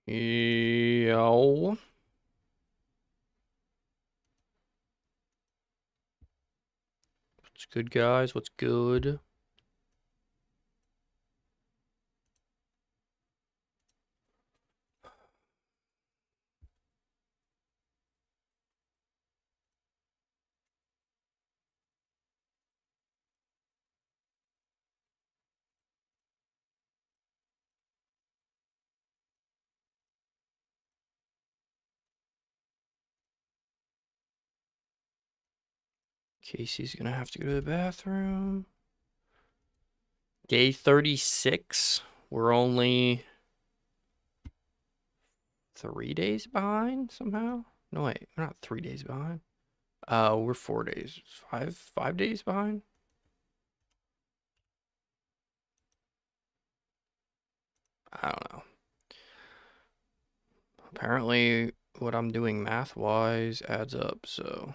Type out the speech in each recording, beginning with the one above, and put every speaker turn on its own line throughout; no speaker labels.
Yo. What's good, guys? What's good? Casey's gonna have to go to the bathroom. Day 36. We're only 3 days behind somehow. No, wait, we're not 3 days behind. We're 4 days. Five days behind. I don't know. Apparently, what I'm doing math-wise adds up, so.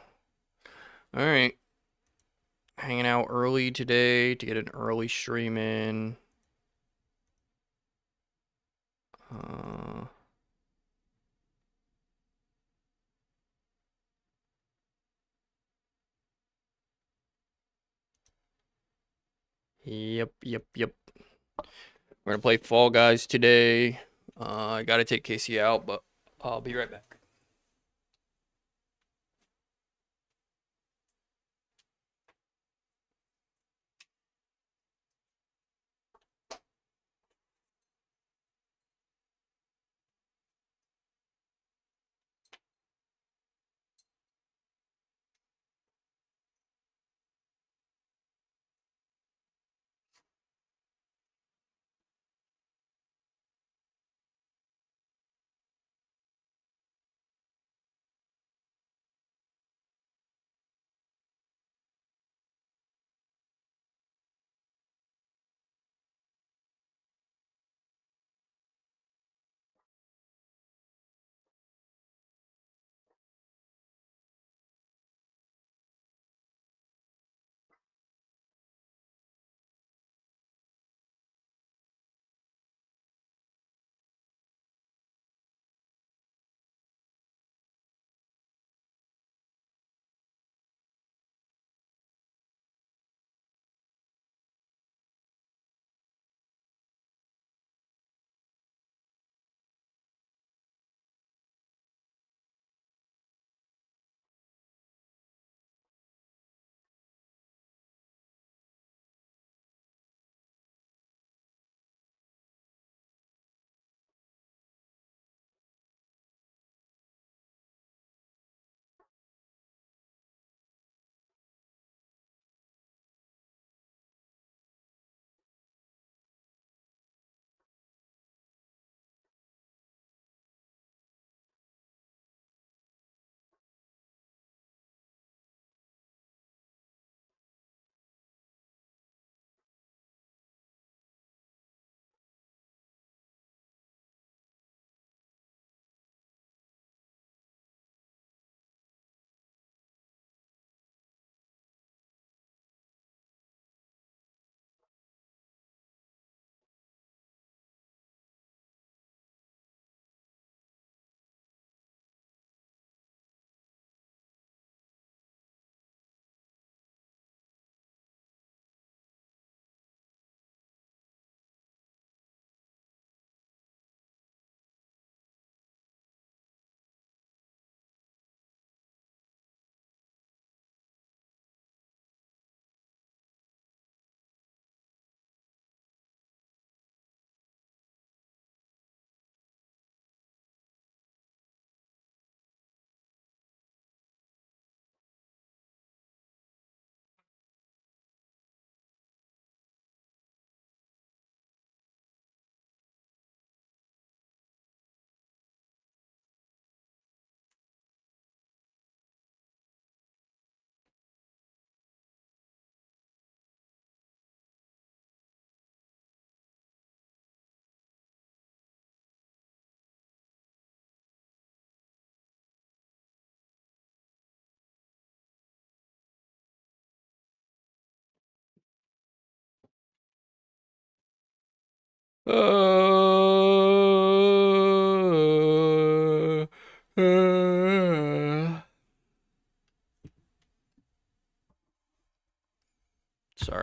Alright. Hanging out early today to get an early stream in. Uh, yep. We're gonna play Fall Guys today. I gotta take Casey out, but I'll be right back.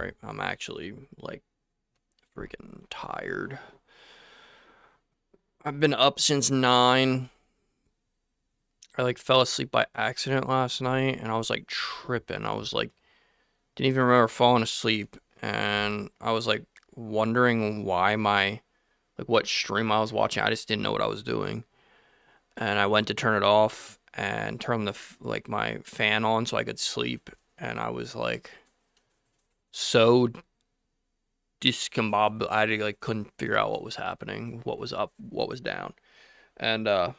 sorry. I'm actually like freaking tired. I've been up since 9. I like fell asleep by accident last night and I was like tripping. I was like didn't even remember falling asleep and I was like wondering why like what stream I was watching. I just didn't know what I was doing. And I went to turn it off and turn like my fan on so I could sleep and I was like so discombobulated. I like couldn't figure out what was happening, what was up, what was down. And I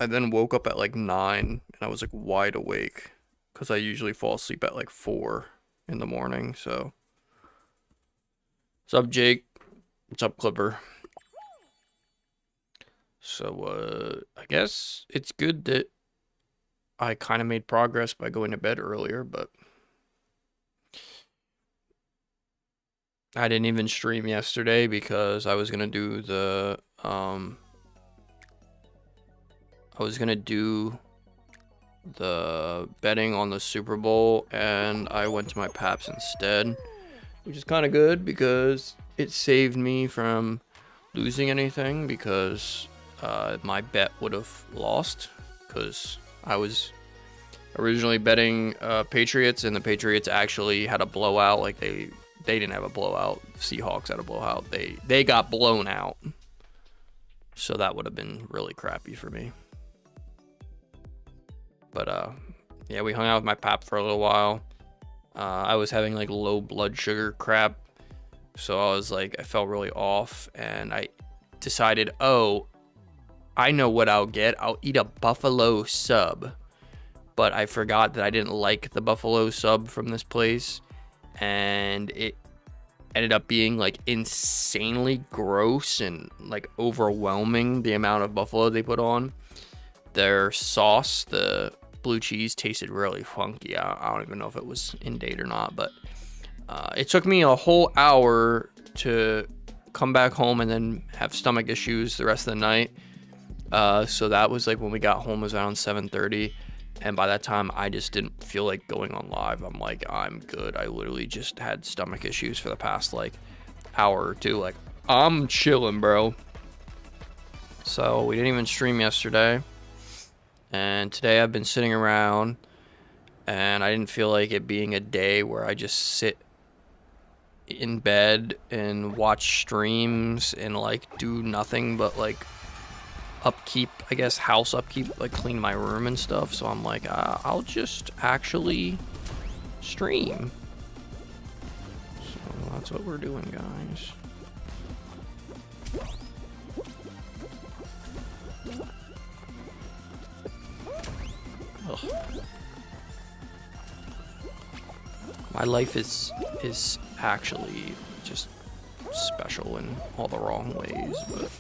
then woke up at like 9 and I was like wide awake because I usually fall asleep at like 4 in the morning. So, what's up, Jake? What's up, Clipper? So, I guess it's good that I kind of made progress by going to bed earlier, but I didn't even stream yesterday because I was gonna do the betting on the Super Bowl and I went to my Paps instead, which is kind of good because it saved me from losing anything because my bet would have lost because I was originally betting Patriots and the Patriots actually had a blowout. Like they didn't have a blowout. Seahawks had a blowout. They got blown out. So that would have been really crappy for me. But yeah, we hung out with my pap for a little while. I was having like low blood sugar crap. So I was like, I felt really off and I decided, oh, I know what I'll get. I'll eat a buffalo sub. But I forgot that I didn't like the buffalo sub from this place. And it ended up being like insanely gross and like overwhelming the amount of buffalo they put on. Their sauce, the blue cheese, tasted really funky. I don't even know if it was in date or not, but it took me a whole hour to come back home and then have stomach issues the rest of the night. So that was like when we got home, it was around 7:30. And by that time, I just didn't feel like going on live. I'm like, I'm good. I literally just had stomach issues for the past like hour or two. Like, I'm chilling, bro. So we didn't even stream yesterday. And today I've been sitting around and I didn't feel like it being a day where I just sit in bed and watch streams and like do nothing but like upkeep, I guess, house upkeep, like clean my room and stuff. So I'm like, I'll just actually stream. So that's what we're doing, guys. Ugh. My life is actually just special in all the wrong ways, but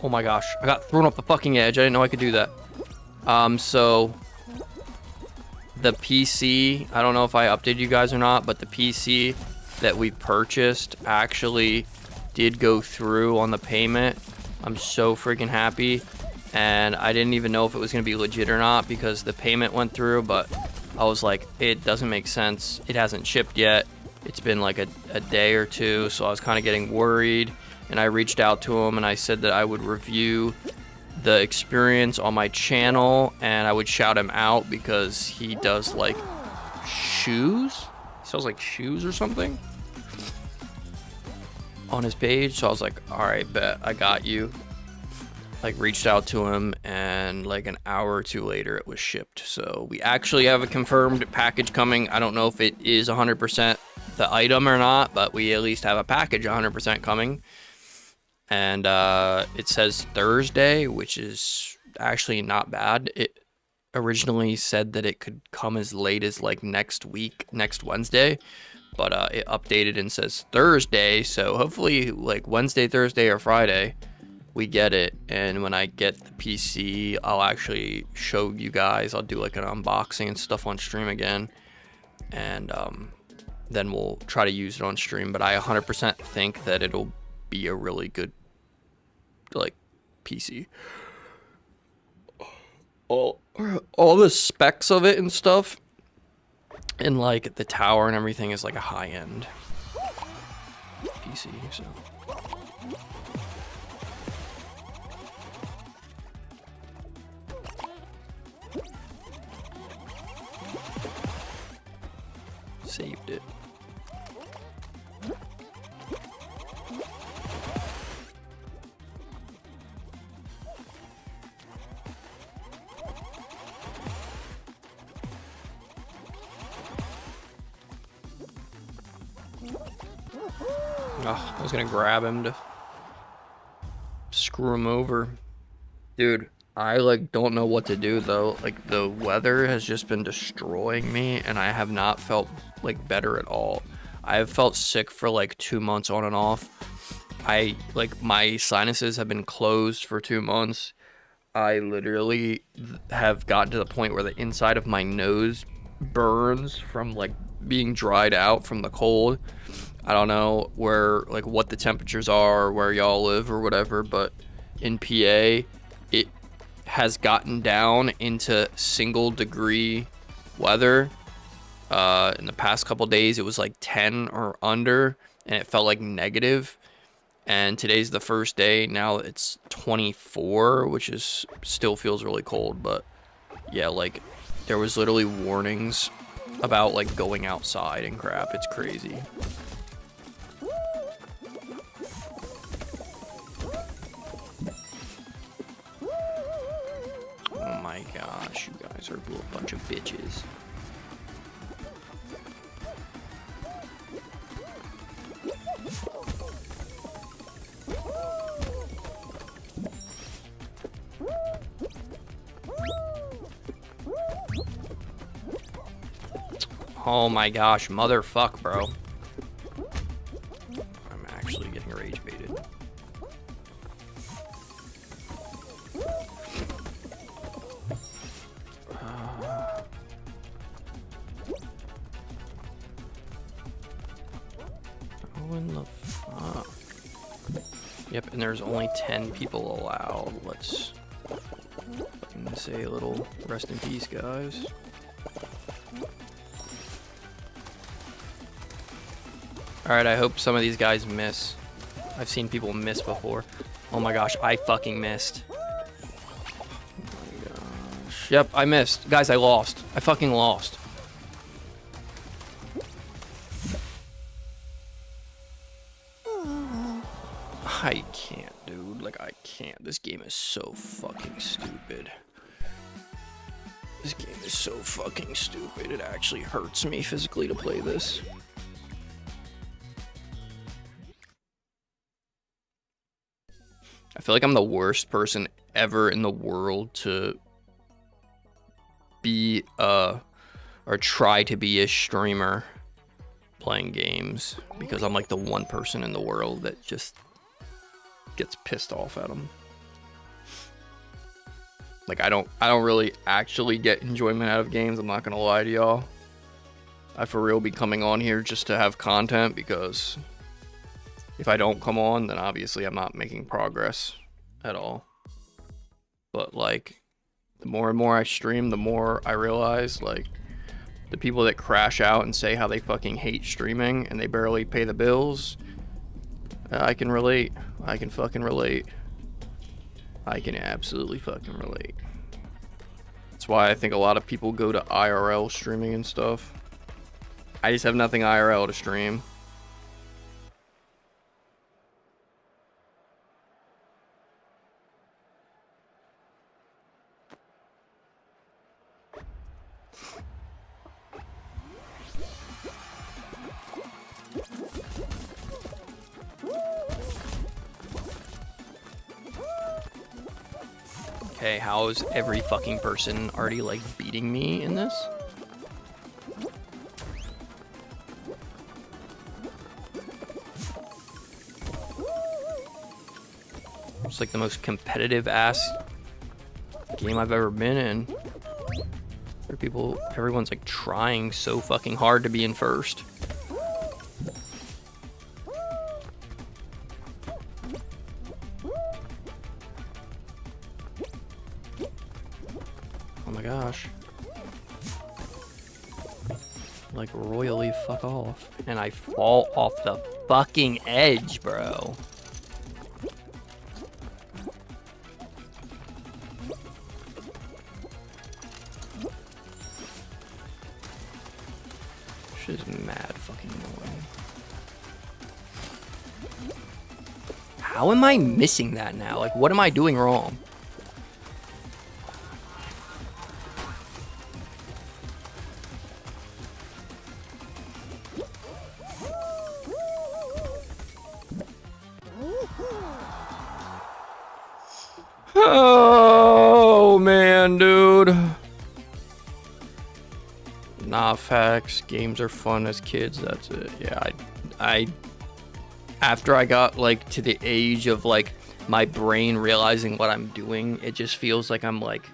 oh my gosh, I got thrown off the fucking edge. I didn't know I could do that. So the PC, I don't know if I updated you guys or not, but the PC that we purchased actually did go through on the payment. I'm so freaking happy. And I didn't even know if it was going to be legit or not because the payment went through, but I was like, it doesn't make sense. It hasn't shipped yet. It's been like a day or two, so I was kind of getting worried. And I reached out to him and I said that I would review the experience on my channel and I would shout him out because he does like shoes. He sells like shoes or something on his page. So I was like, all right, bet, I got you. Like reached out to him and like an hour or two later it was shipped. So we actually have a confirmed package coming. I don't know if it is 100% the item or not, but we at least have a package 100% coming. And it says Thursday, which is actually not bad. It originally said that it could come as late as like next week, next Wednesday, but it updated and says Thursday. So hopefully like Wednesday, Thursday, or Friday, we get it. And when I get the PC, I'll actually show you guys. I'll do like an unboxing and stuff on stream again. And then we'll try to use it on stream. But I 100% think that it'll be a really good like PC. All the specs of it and stuff, and like the tower and everything is like a high-end PC. So saved it. Oh, I was gonna grab him to screw him over. Dude, I like don't know what to do though. Like the weather has just been destroying me and I have not felt like better at all. I have felt sick for like 2 months on and off. My sinuses have been closed for 2 months. I literally have gotten to the point where the inside of my nose burns from like being dried out from the cold. I don't know what the temperatures are where y'all live or whatever, but in PA, it has gotten down into single degree weather. In the past couple days, it was like 10 or under, and it felt like negative. And today's the first day. Now it's 24, which is still feels really cold, but yeah, like there was literally warnings about like going outside and crap. It's crazy. Oh my gosh, you guys are a bunch of bitches. Oh my gosh, motherfuck, bro. I'm actually getting rage baited. Oh, in the fuck? Yep, and there's only 10 people allowed. Let's fucking say a little rest in peace, guys. Alright, I hope some of these guys miss. I've seen people miss before. Oh my gosh, I fucking missed. Oh my gosh. Yep, I missed. Guys, I lost. I fucking lost. I can't, dude. Like, I can't. This game is so fucking stupid. This game is so fucking stupid. It actually hurts me physically to play this. I feel like I'm the worst person ever in the world to be or try to be a streamer playing games, because I'm like the one person in the world that just gets pissed off at them. Like I don't really actually get enjoyment out of games, I'm not gonna lie to y'all. I for real be coming on here just to have content, because if I don't come on, then obviously I'm not making progress at all. But like, the more and more I stream, the more I realize like the people that crash out and say how they fucking hate streaming and they barely pay the bills, I can relate. I can fucking relate. I can absolutely fucking relate. That's why I think a lot of people go to IRL streaming and stuff. I just have nothing IRL to stream. Okay, how is every fucking person already like beating me in this? It's like the most competitive ass game I've ever been in. Everyone's like trying so fucking hard to be in first. my gosh. Like, royally fuck off. And I fall off the fucking edge, bro. Shit is mad fucking annoying. How am I missing that now? Like, what am I doing wrong? Oh, man, dude. Nah, facts. Games are fun as kids. That's it. Yeah, I after I got, like, to the age of, like, my brain realizing what I'm doing, it just feels like I'm, like,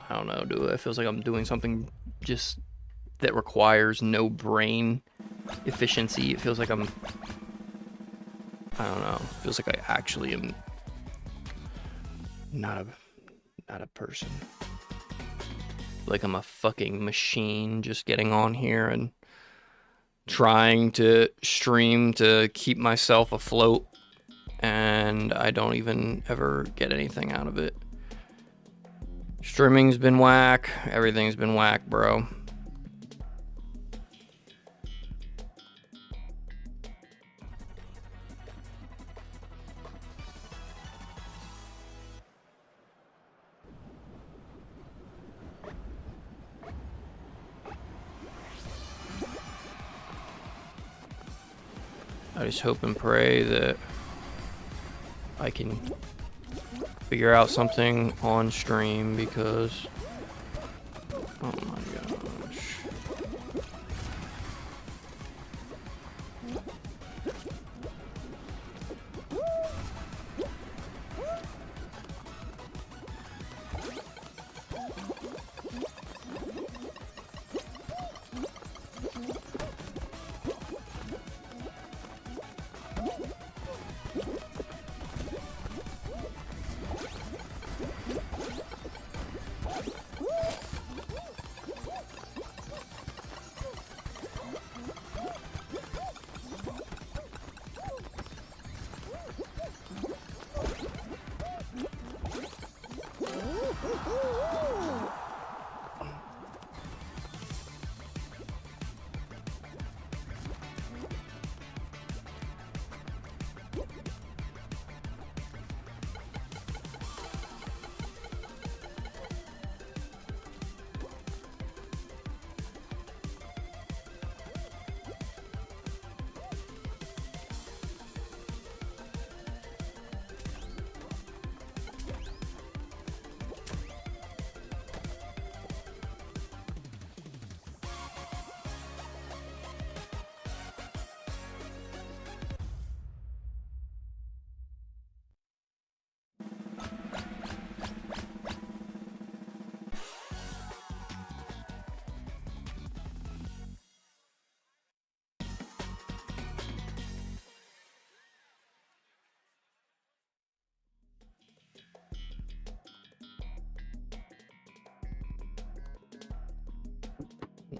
I don't know, dude. It feels like I'm doing something just that requires no brain efficiency. It feels like I don't know. It feels like I actually am not a person. Like I'm a fucking machine just getting on here and trying to stream to keep myself afloat, and I don't even ever get anything out of it. Streaming's been whack. Everything's been whack, bro. I just hope and pray that I can figure out something on stream, because oh my gosh.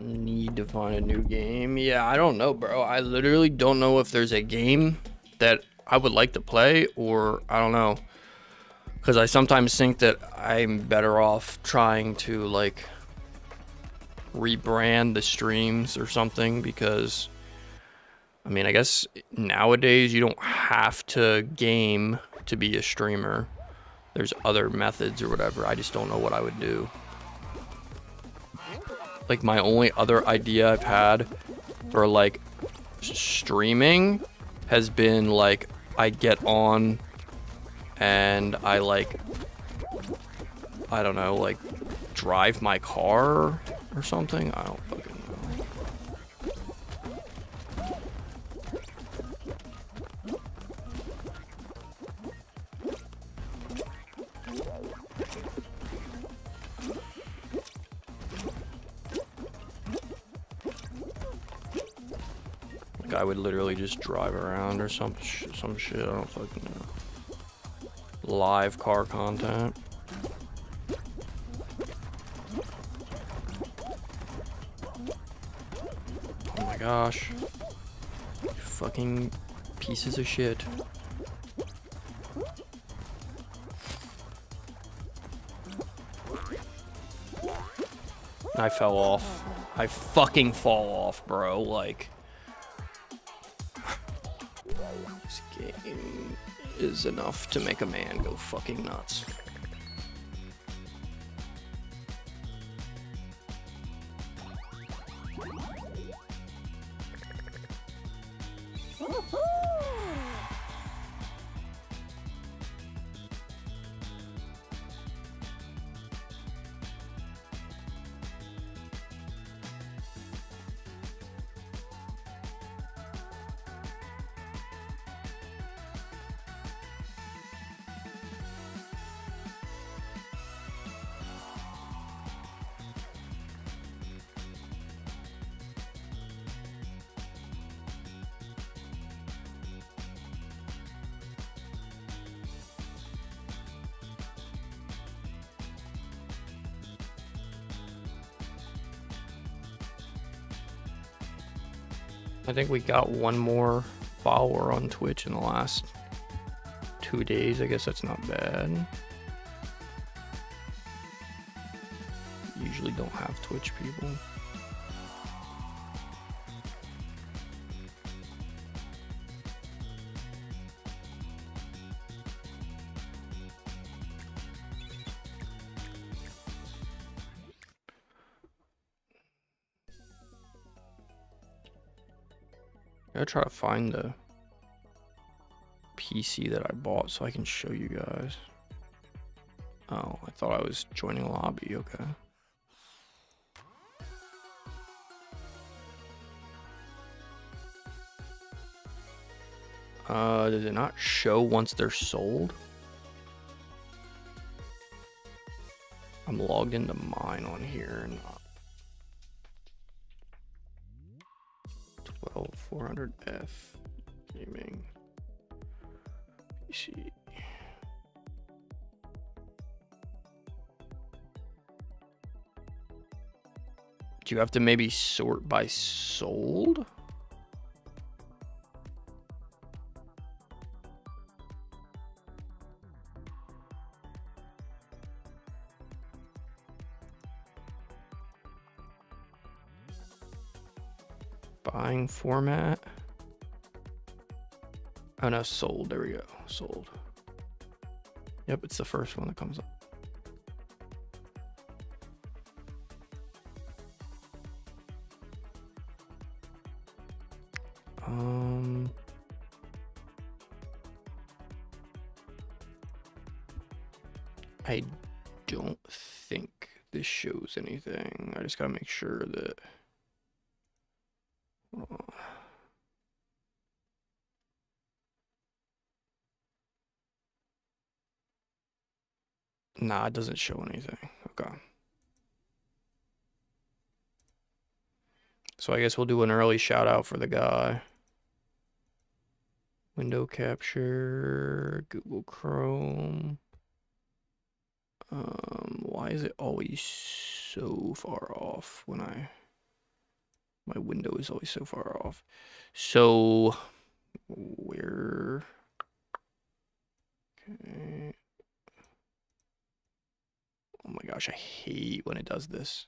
Need to find a new game. Yeah, I don't know, bro. I literally don't know if there's a game that I would like to play, or I don't know. Because I sometimes think that I'm better off trying to, like, rebrand the streams or something, because I mean, I guess nowadays you don't have to game to be a streamer. There's other methods or whatever. I just don't know what I would do. Like, my only other idea I've had for, like, streaming has been, like, I get on and I, like, I don't know, like, drive my car or something. I don't fucking know. Like, I would literally just drive around or some shit. I don't fucking know. Live car content. gosh. You fucking pieces of shit. I fell off. I fucking fall off, bro. Like, this game is enough to make a man go fucking nuts. I think we got one more follower on Twitch in the last 2 days. I guess that's not bad. Usually don't have Twitch people. I gotta try to find the PC that I bought so I can show you guys. Oh, I thought I was joining a lobby. Okay. Does it not show once they're sold? I'm logged into mine on here and 12400F gaming PC. Do you have to maybe sort by sold? Buying format. Oh no, sold. There we go. Sold. Yep, it's the first one that comes up. I don't think this shows anything. I just gotta make sure that. Nah, it doesn't show anything. Okay. So I guess we'll do an early shout out for the guy. Window capture, Google Chrome. Why is it always so far off when my window is always so far off? So where? Okay. Oh my gosh, I hate when it does this.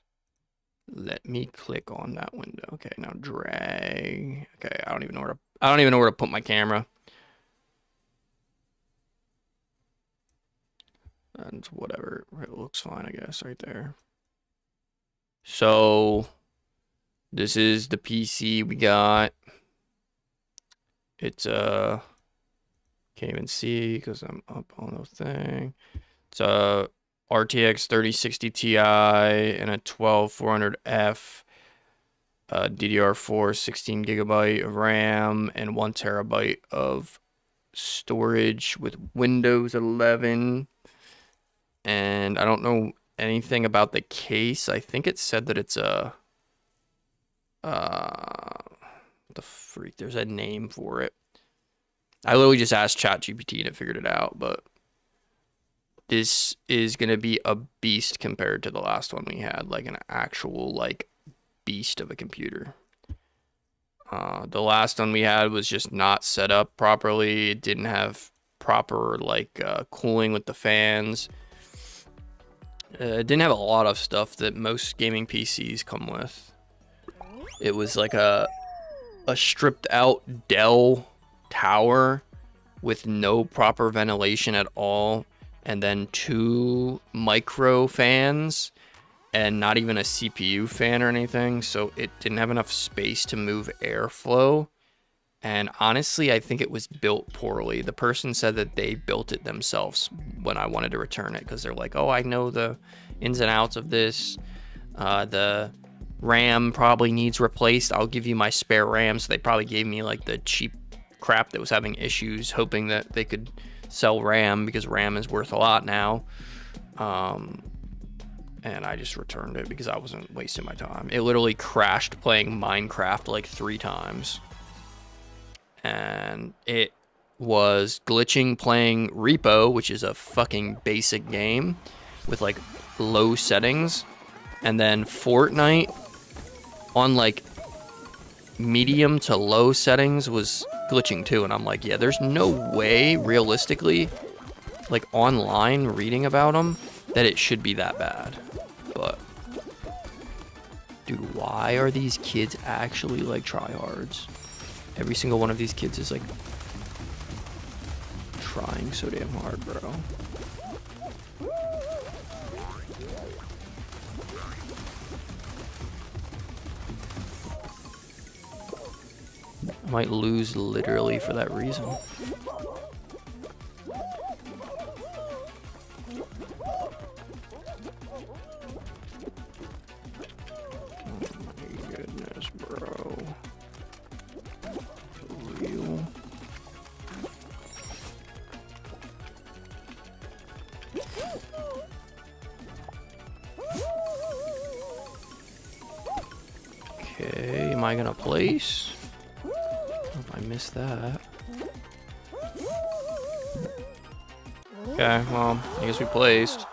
Let me click on that window. Okay, now drag. Okay, I don't even know where to put my camera. And whatever, it looks fine, I guess, right there. So this is the PC we got. It's can't even see because I'm up on the thing. It's a RTX 3060 Ti and a 12400F, DDR4, 16 gigabyte of RAM and 1 terabyte of storage with Windows 11. And I don't know anything about the case. I think it said that it's a the freak, there's a name for it. I literally just asked ChatGPT and it figured it out, but this is gonna be a beast compared to the last one we had, like an actual like beast of a computer. The last one we had was just not set up properly. It didn't have proper like cooling with the fans. It didn't have a lot of stuff that most gaming PCs come with. It was like a stripped out Dell tower with no proper ventilation at all, and then 2 micro fans and not even a CPU fan or anything, so it didn't have enough space to move airflow. And honestly, I think it was built poorly. The person said that they built it themselves when I wanted to return it, because they're like, oh, I know the ins and outs of this. The RAM probably needs replaced. I'll give you my spare RAM. So they probably gave me like the cheap crap that was having issues, hoping that they could sell RAM, because RAM is worth a lot now. And I just returned it because I wasn't wasting my time. It literally crashed playing Minecraft like 3 times. And it was glitching playing Repo, which is a fucking basic game with like low settings. And then Fortnite on like medium to low settings was glitching too. And I'm like, yeah, there's no way realistically, like online reading about them, that it should be that bad. But dude, why are these kids actually like tryhards? Every single one of these kids is like trying so damn hard, bro. I might lose literally for that reason. Okay, am I gonna place? Hope I missed that. Okay, well, I guess we placed.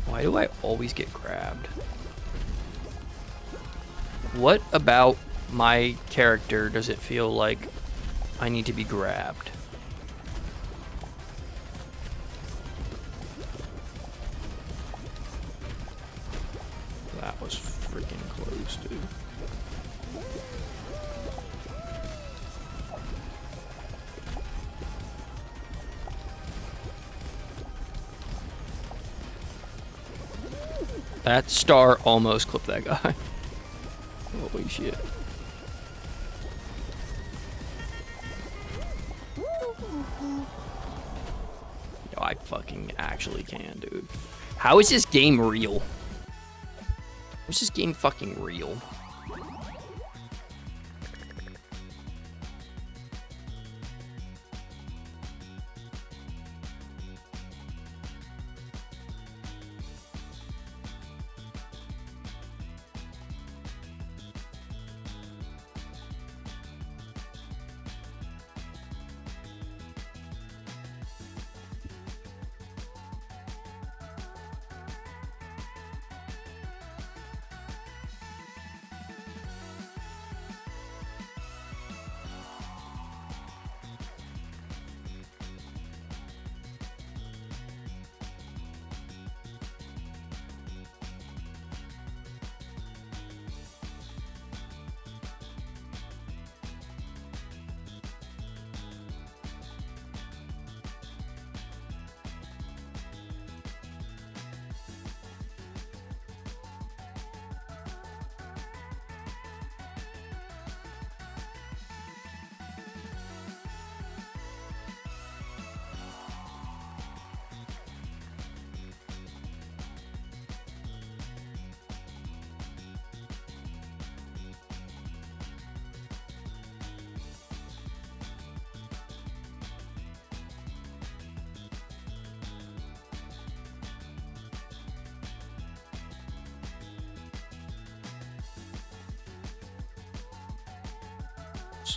Why do I always get grabbed? What about my character does it feel like I need to be grabbed? That was freaking close, dude. That star almost clipped that guy. Holy shit. Yo, I fucking actually can, dude. How is this game real? How is this game fucking real?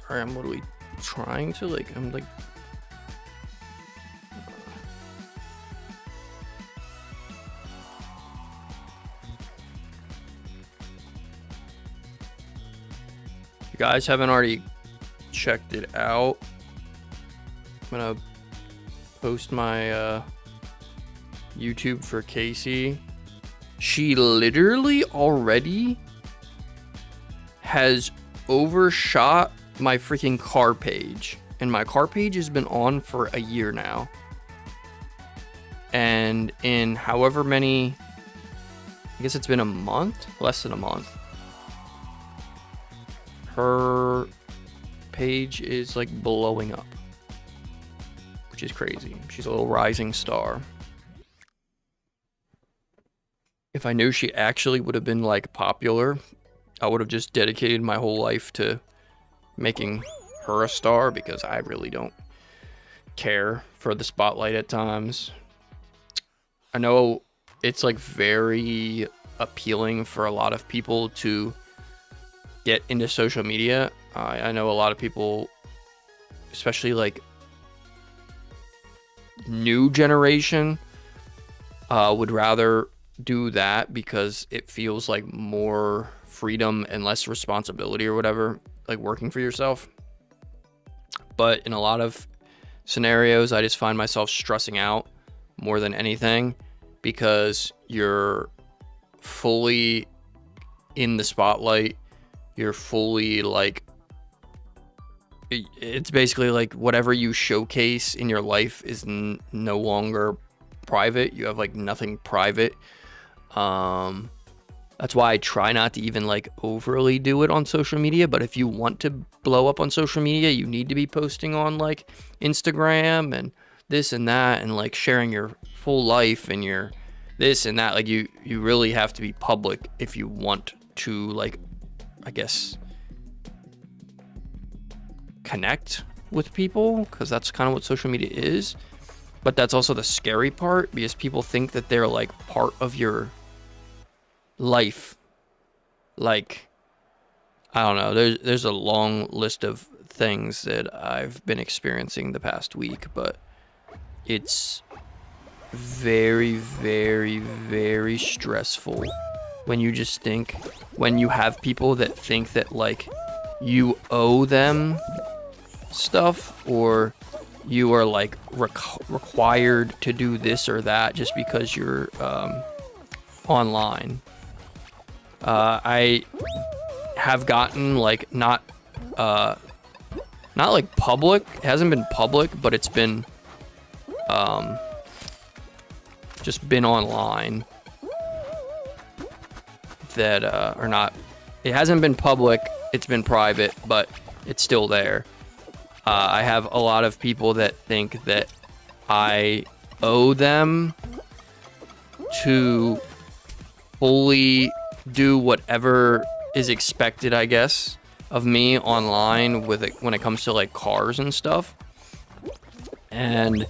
Sorry, I'm literally trying to like, I'm like, if you guys haven't already checked it out, I'm gonna post my YouTube for Casey. She literally already has overshot my freaking car page, and my car page has been on for a year now, and in however many, I guess it's been a month, less than a month, her page is like blowing up, which is crazy. She's a little rising star. If I knew she actually would have been like popular, I would have just dedicated my whole life to making her a star, because I really don't care for the spotlight at times. I know it's like very appealing for a lot of people to get into social media. I know a lot of people, especially like new generation, would rather do that because it feels like more freedom and less responsibility or whatever, like working for yourself. But in a lot of scenarios, I just find myself stressing out more than anything, because you're fully in the spotlight. You're fully like, it's basically like whatever you showcase in your life is no longer private. You have like nothing private. That's why I try not to even like overly do it on social media. But if you want to blow up on social media, you need to be posting on like Instagram and this and that, and like sharing your full life and your this and that. Like you really have to be public if you want to, like, I guess, connect with people, because that's kind of what social media is. But that's also the scary part, because people think that they're like part of your life. Like, I don't know, there's a long list of things that I've been experiencing the past week, but it's very, very, very stressful when you just think, when you have people that think that like you owe them stuff, or you are like required to do this or that just because you're online. I have gotten like not like public, it hasn't been public, but it's been just been online that are not, it hasn't been public, it's been private, but it's still there. I have a lot of people that think that I owe them to fully do whatever is expected, I guess, of me online with it when it comes to like cars and stuff. And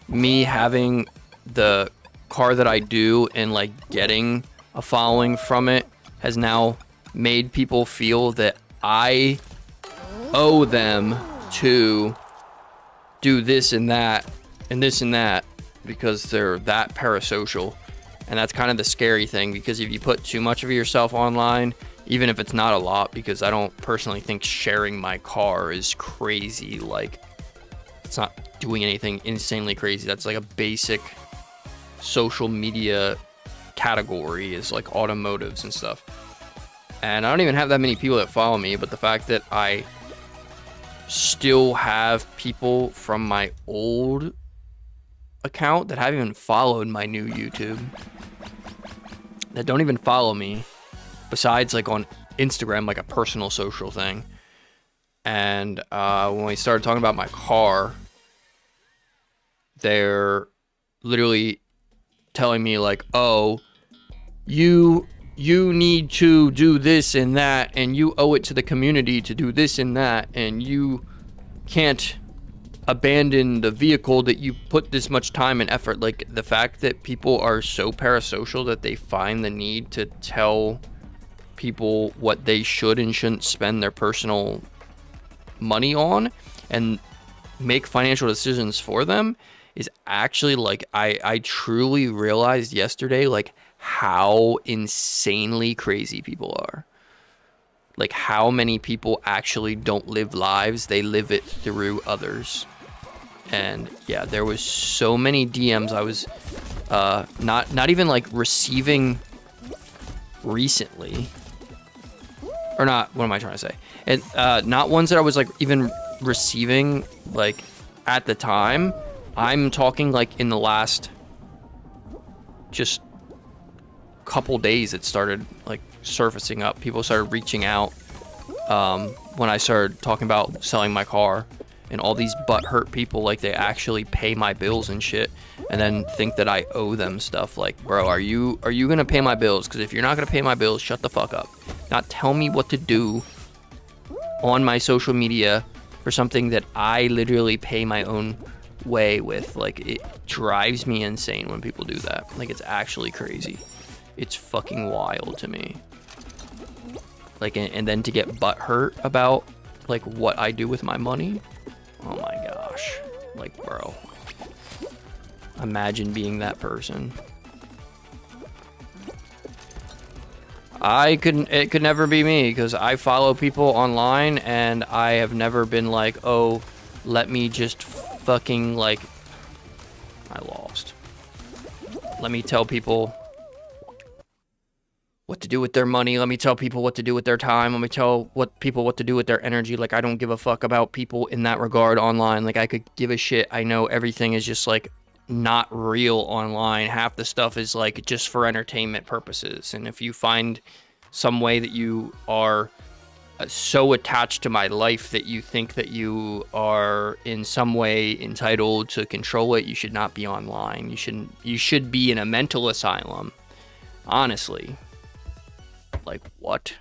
me having the car that I do and like getting a following from it has now made people feel that I owe them to do this and that and this and that because they're that parasocial. And that's kind of the scary thing, because if you put too much of yourself online, even if it's not a lot, because I don't personally think sharing my car is crazy, like it's not doing anything insanely crazy. That's like a basic social media category, is like automotives and stuff. And I don't even have that many people that follow me, but the fact that I still have people from my old account that haven't even followed my new YouTube, that don't even follow me besides like on Instagram, like a personal social thing. And when we started talking about my car, they're literally telling me like, oh, you need to do this and that, and you owe it to the community to do this and that, and you can't abandon the vehicle that you put this much time and effort. Like, the fact that people are so parasocial that they find the need to tell people what they should and shouldn't spend their personal money on and make financial decisions for them is actually like I truly realized yesterday like how insanely crazy people are. Like how many people actually don't live lives, they live it through others. And yeah, there was so many DMs I was not even like receiving recently, or not, what am I trying to say? And not ones that I was like even receiving like at the time. I'm talking like in the last just couple days it started like surfacing up. People started reaching out when I started talking about selling my car, and all these butthurt people, like they actually pay my bills and shit and then think that I owe them stuff. Like, bro, are you gonna pay my bills? Because if you're not gonna pay my bills, shut the fuck up. Not tell me what to do on my social media for something that I literally pay my own way with. Like, it drives me insane when people do that. Like, it's actually crazy. It's fucking wild to me. Like, and then to get butthurt about like what I do with my money. Oh my gosh. Like, bro, imagine being that person. It could never be me, because I follow people online and I have never been like, oh, let me just fucking like, I lost. Let me tell people what to do with their money. Let me tell people what to do with their time. Let me tell people what to do with their energy. Like, I don't give a fuck about people in that regard online. Like, I could give a shit. I know everything is just like not real online. Half the stuff is like just for entertainment purposes. And if you find some way that you are so attached to my life that you think that you are in some way entitled to control it, you should not be online. You should be in a mental asylum. Honestly. Like, what?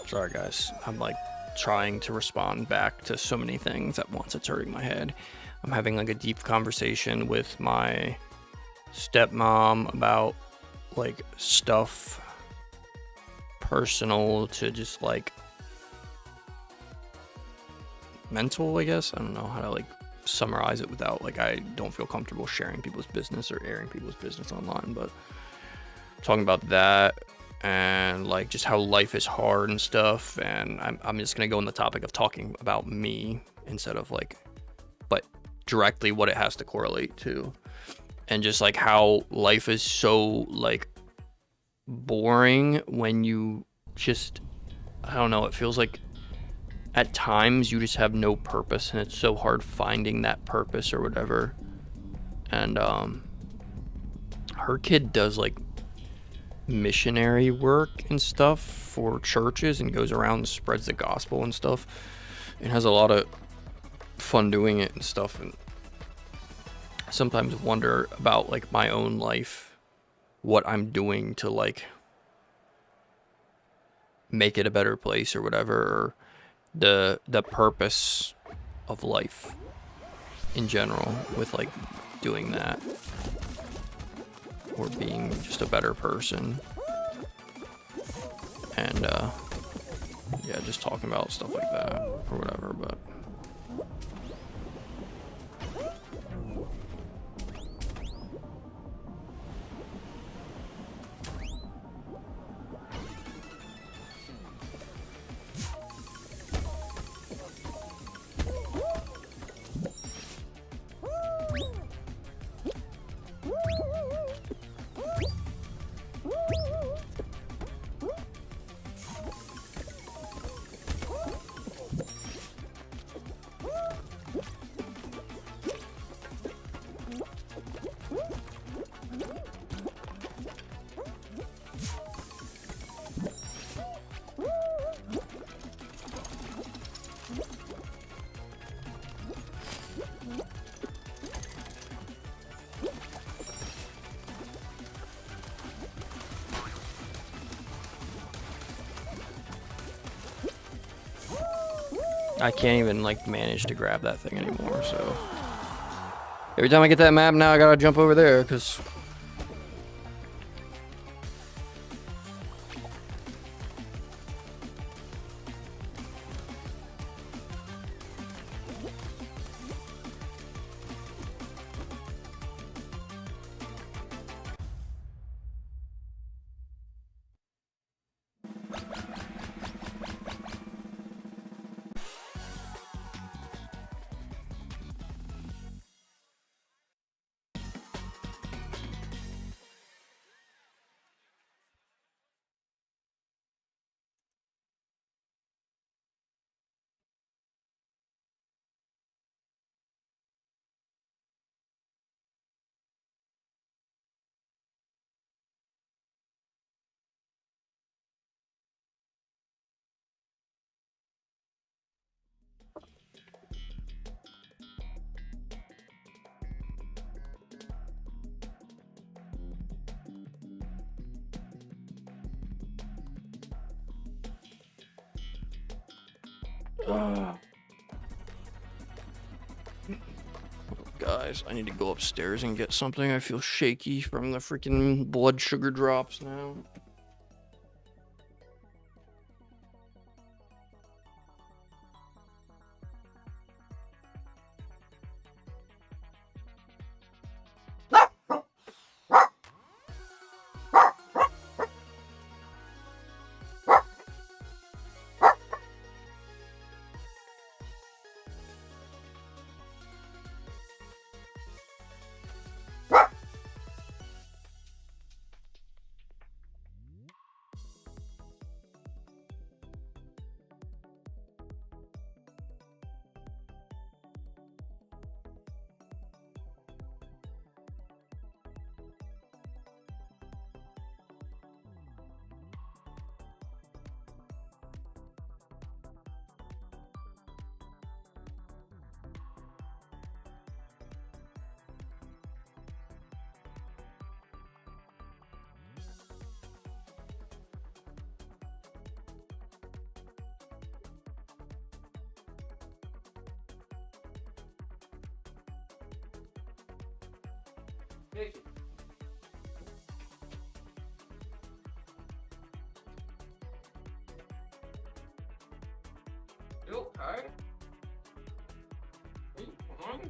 Sorry guys, I'm like trying to respond back to so many things at once. It's hurting my head. I'm having like a deep conversation with my stepmom about like stuff personal to just like mental, I guess. I don't know how to like summarize it without like, I don't feel comfortable sharing people's business or airing people's business online, but talking about that and like just how life is hard and stuff. And I'm just gonna go on the topic of talking about me instead of like, but directly what it has to correlate to, and just like how life is so like boring when you just, I don't know, it feels like at times you just have no purpose and it's so hard finding that purpose or whatever. And her kid does like missionary work and stuff for churches and goes around and spreads the gospel and stuff and has a lot of fun doing it and stuff. And I sometimes wonder about like my own life, what I'm doing to like make it a better place or whatever, or the purpose of life in general with like doing that, or being just a better person. And yeah, just talking about stuff like that or whatever. But I can't even like manage to grab that thing anymore, so every time I get that map now I gotta jump over there because Guys, I need to go upstairs and get something. I feel shaky from the freaking blood sugar drops now. You okay? Are you hungry?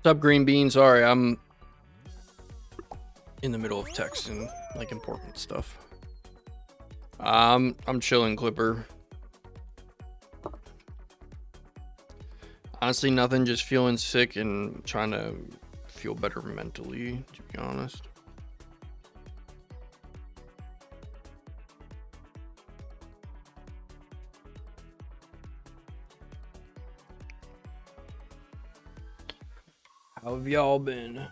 What's up, Green Bean? Sorry, I'm in the middle of texting, like, important stuff. I'm chilling, Clipper. Honestly, nothing, just feeling sick and trying to feel better mentally, to be honest. How have y'all been?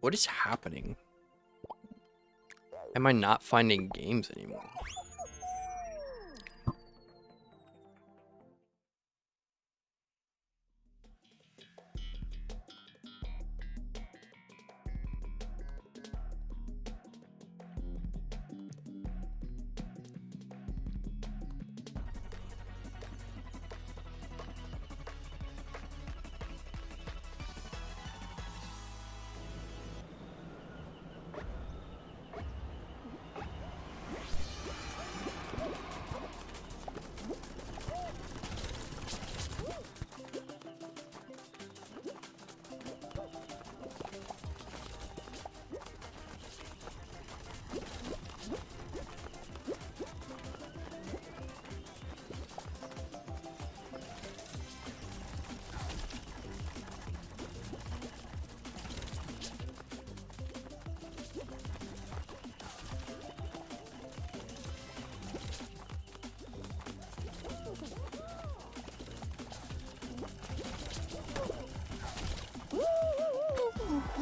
What is happening? Am I not finding games anymore?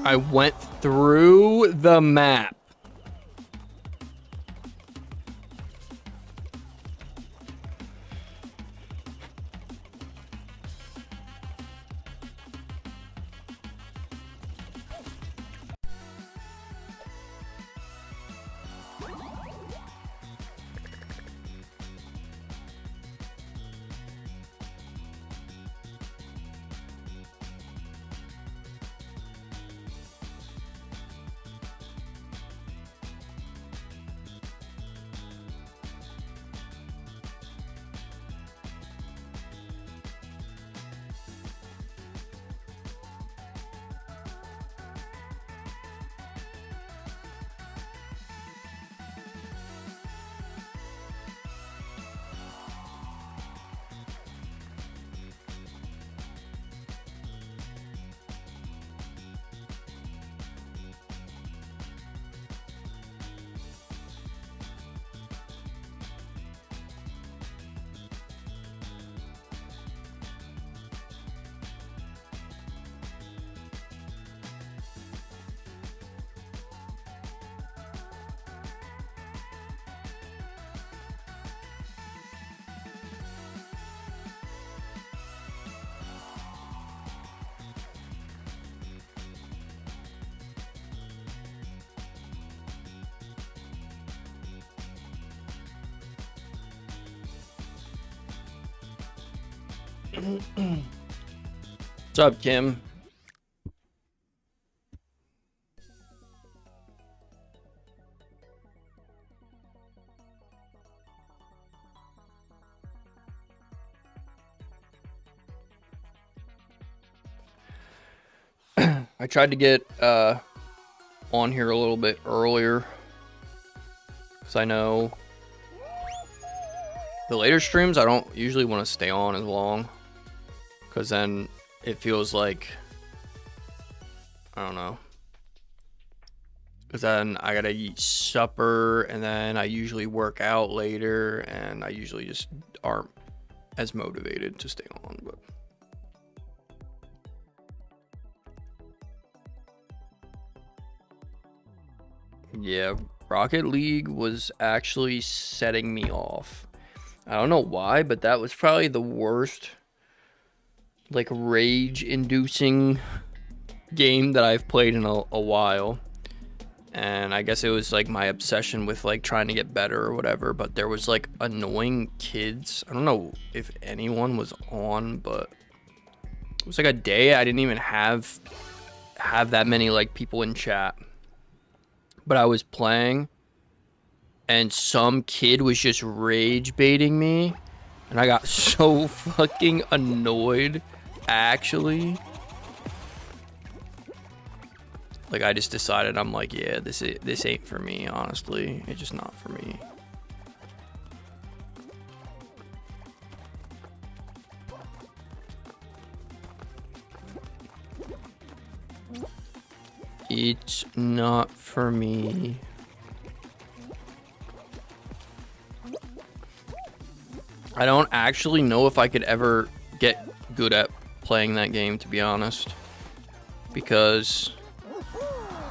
I went through the map. What's up, Kim? I tried to get on here a little bit earlier because I know the later streams I don't usually want to stay on as long because then it feels like, I don't know, because then I gotta eat supper and then I usually work out later and I usually just aren't as motivated to stay on. But yeah, Rocket League was actually setting me off. I don't know why, but that was probably the worst, like, rage-inducing game that I've played in a while. And I guess it was, like, my obsession with, like, trying to get better or whatever. But there was, like, annoying kids. I don't know if anyone was on, but it was, like, a day I didn't even have that many, like, people in chat. But I was playing, and some kid was just rage baiting me, and I got so fucking annoyed, actually. Like, I just decided, I'm like, yeah, this ain't for me, honestly. It's just not for me. It's not for me. I don't actually know if I could ever get good at playing that game, to be honest. Because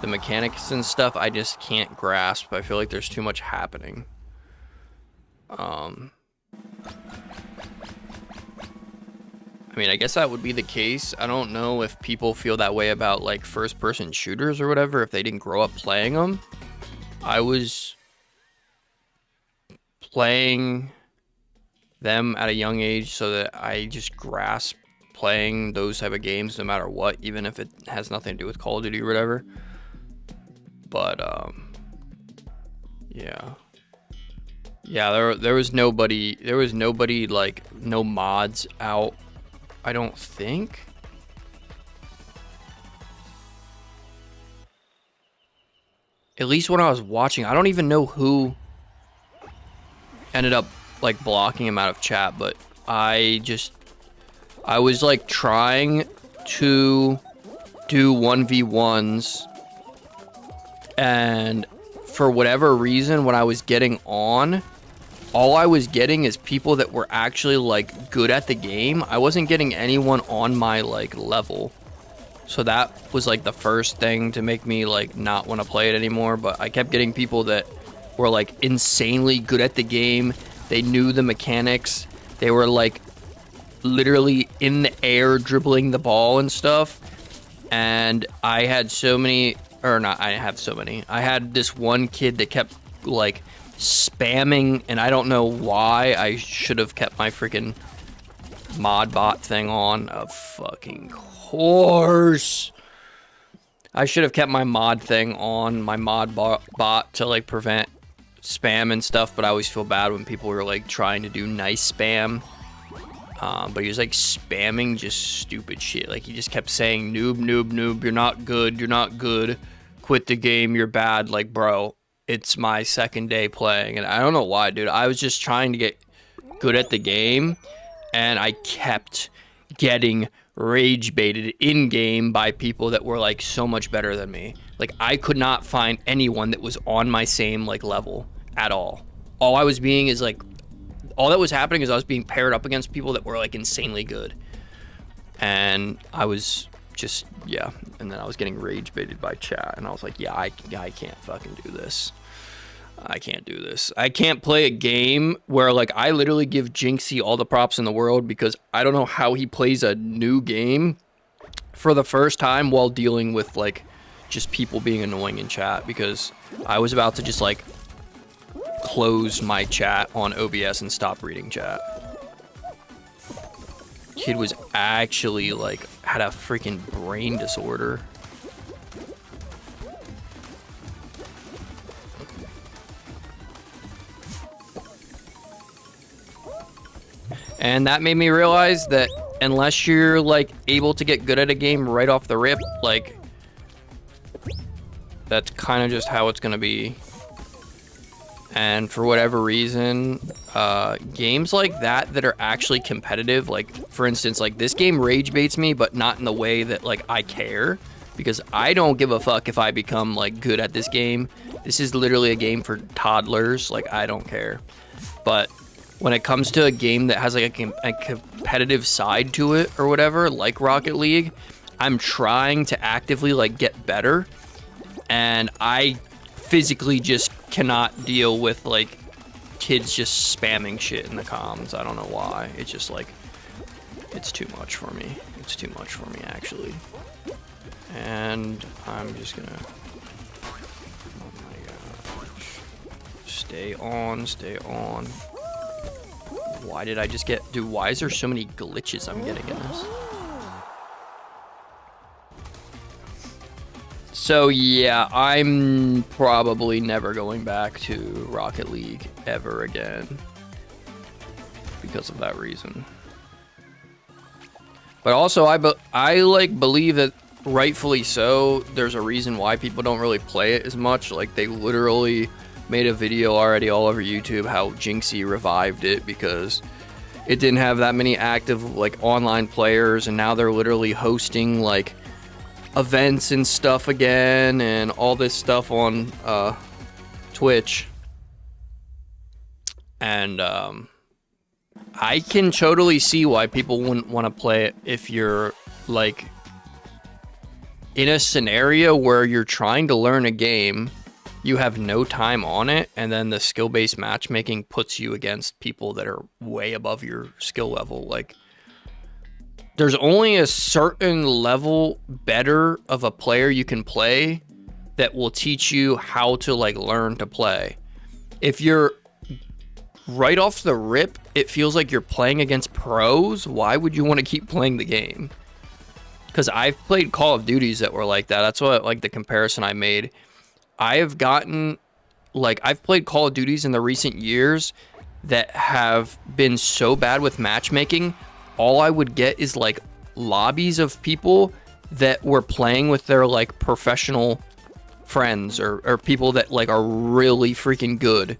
the mechanics and stuff, I just can't grasp. I feel like there's too much happening. I mean, I guess that would be the case. I don't know if people feel that way about, like, first-person shooters or whatever, if they didn't grow up playing them. I was playing them at a young age so that I just grasp playing those type of games no matter what, even if it has nothing to do with Call of Duty or whatever. But yeah, there was nobody like, no mods out, I don't think. At least when I was watching, I don't even know who ended up like blocking him out of chat, but I was like trying to do 1v1s, and for whatever reason, when I was getting on, all I was getting is people that were actually like good at the game. I wasn't getting anyone on my like level. So that was like the first thing to make me like not want to play it anymore. But I kept getting people that were like insanely good at the game. They knew the mechanics. They were like literally in the air dribbling the ball and stuff. And I had so many, or not, I have so many. I had this one kid that kept like spamming, and I don't know why. I should have kept my freaking mod bot thing on. Of fucking course. I should have kept my mod thing on, my mod bot, to like prevent spam and stuff, but I always feel bad when people were like trying to do nice spam. But he was like spamming just stupid shit. Like he just kept saying, noob, noob, noob, you're not good, quit the game, you're bad. Like, bro, it's my second day playing, and I don't know why, dude. I was just trying to get good at the game, and I kept getting rage baited in game by people that were like so much better than me. Like, I could not find anyone that was on my same like level at all. All that was happening is I was being paired up against people that were like insanely good, and I was just, yeah. And then I was getting rage baited by chat, and I was like, yeah, I can't fucking do this. I can't do this. I can't play a game where like I literally give Jinxie all the props in the world, because I don't know how he plays a new game for the first time while dealing with like just people being annoying in chat, because I was about to just like close my chat on OBS and stop reading chat. Kid was actually like had a freaking brain disorder. And that made me realize that unless you're like able to get good at a game right off the rip, like that's kind of just how it's gonna be. And for whatever reason, games like that are actually competitive, like for instance, like this game rage baits me, but not in the way that like I care, because I don't give a fuck if I become like good at this game. This is literally a game for toddlers. Like, I don't care. But when it comes to a game that has like a competitive side to it or whatever, like Rocket League, I'm trying to actively like get better, and I physically just cannot deal with like kids just spamming shit in the comms. I don't know why. It's just like, it's too much for me. It's too much for me, actually. And I'm just gonna, oh my gosh, stay on. Why did I just get, dude, why is there so many glitches I'm getting in this? So yeah, I'm probably never going back to Rocket League ever again because of that reason. But also, I like believe that rightfully so. There's a reason why people don't really play it as much. Like, they literally made a video already all over YouTube how Jinxie revived it because it didn't have that many active like online players, and now they're literally hosting like events and stuff again and all this stuff on Twitch. And I can totally see why people wouldn't want to play it if you're like in a scenario where you're trying to learn a game, you have no time on it, and then the skill-based matchmaking puts you against people that are way above your skill level. Like, there's only a certain level better of a player you can play that will teach you how to like learn to play. If you're right off the rip, it feels like you're playing against pros, why would you want to keep playing the game? Because I've played Call of Duties that were like that. That's what like the comparison I made. I have gotten, like, I've played Call of Duties in the recent years that have been so bad with matchmaking, all I would get is, like, lobbies of people that were playing with their, like, professional friends or people that, like, are really freaking good.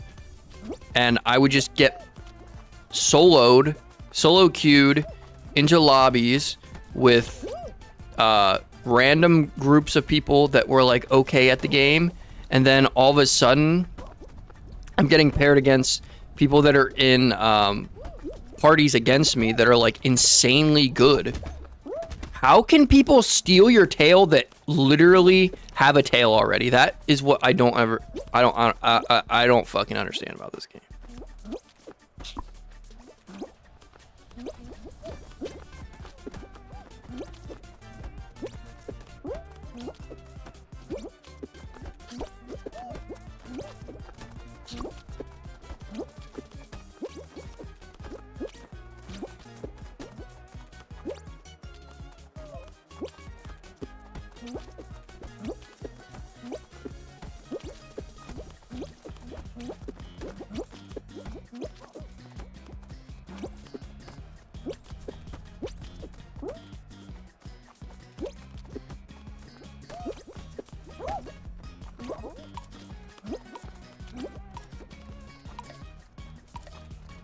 And I would just get solo queued into lobbies with random groups of people that were, like, okay at the game. And then all of a sudden, I'm getting paired against people that are in parties against me that are like insanely good. How can people steal your tail that literally have a tail already? That is what I don't fucking understand about this game.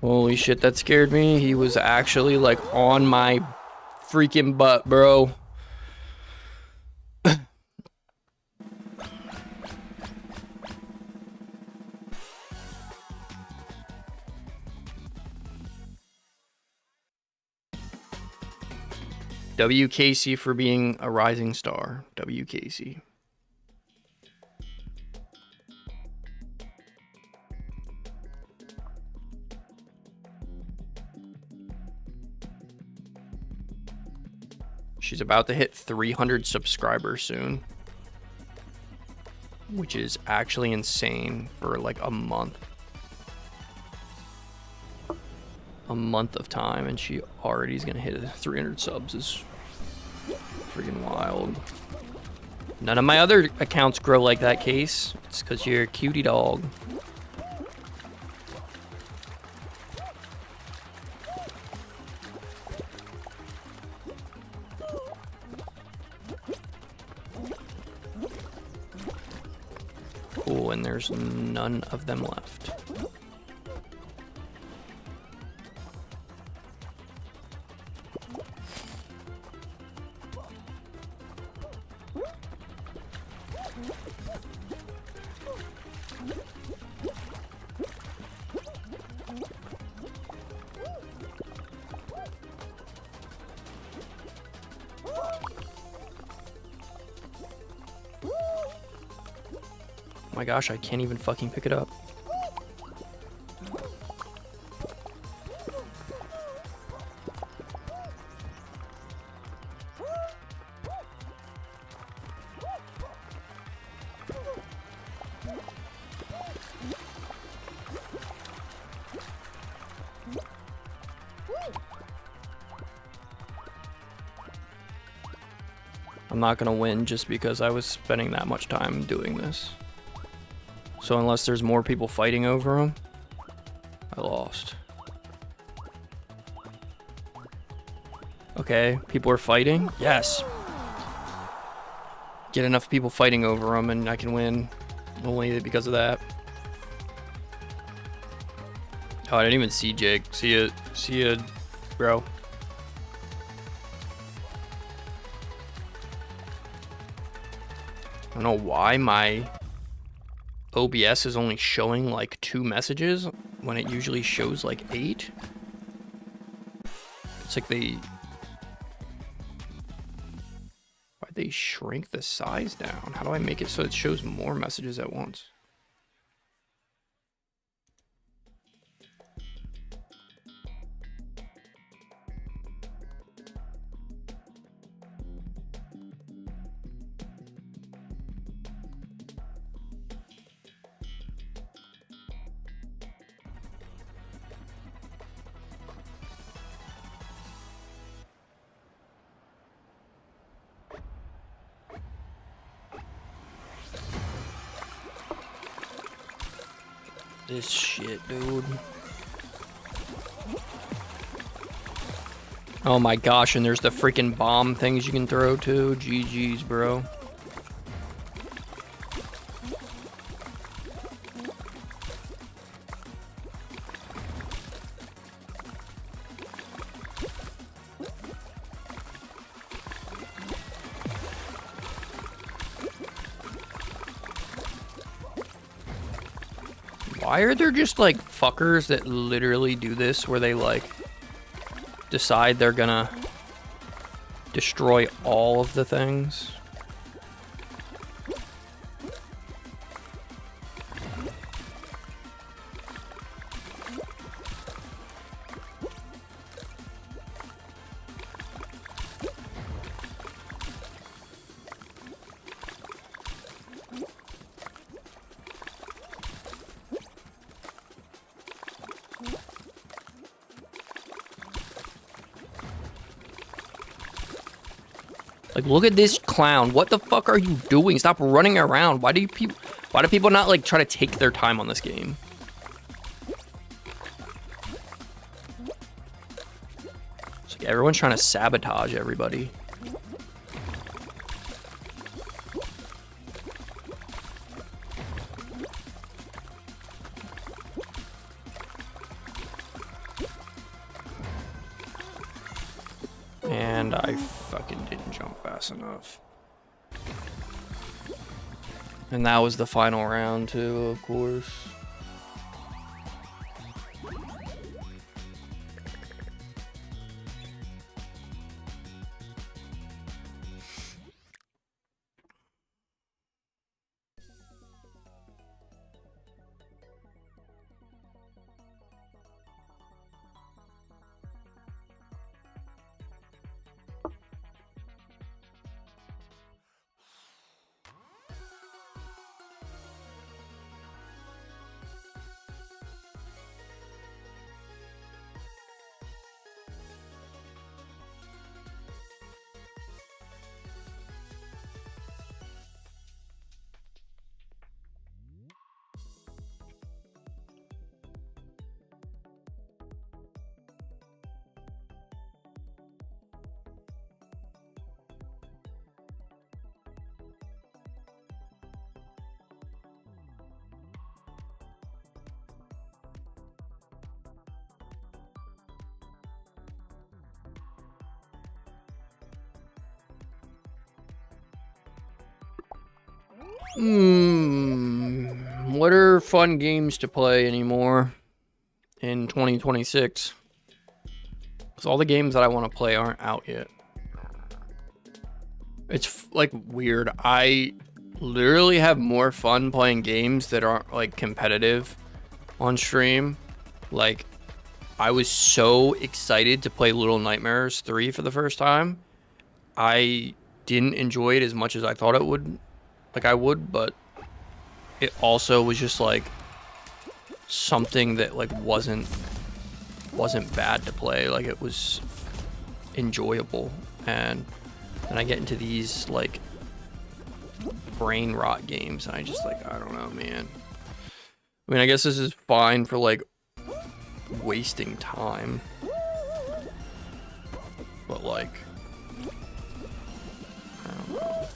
Holy shit, that scared me. He was actually like on my freaking butt, bro. WKC for being a rising star. WKC. She's about to hit 300 subscribers soon, which is actually insane for like a month. A month of time, and she already is gonna hit 300 subs. Is freaking wild. None of my other accounts grow like that, Case. It's because you're a cutie dog. Cool, and there's none of them left. Oh my gosh, I can't even fucking pick it up. I'm not gonna win just because I was spending that much time doing this. So unless there's more people fighting over him, I lost. Okay, people are fighting. Yes. get enough people fighting over them, and I can win. Only because of that. Oh, I didn't even see Jake. See ya, bro. I don't know why my OBS is only showing like 2 messages when it usually shows like 8. It's like why'd they shrink the size down? How do I make it so it shows more messages at once? This shit, dude. Oh my gosh, and there's the freaking bomb things you can throw too. GG's, bro. Why are there just like fuckers that literally do this where they like decide they're gonna destroy all of the things? Like, look at this clown. What the fuck are you doing? Stop running around. Why do people not, like, try to take their time on this game? It's like everyone's trying to sabotage everybody. And I fucking didn't jump fast enough. And that was the final round too, of course. What are fun games to play anymore in 2026? Because all the games that I want to play aren't out yet. It's like weird. I literally have more fun playing games that aren't like competitive on stream. Like, I was so excited to play Little Nightmares 3 for the first time. I didn't enjoy it as much as I thought it would. Like I would, but it also was just like something that like wasn't bad to play. Like, it was enjoyable. And then I get into these like brain rot games and I just like, I don't know, man. I mean, I guess this is fine for like wasting time, but like, I don't know.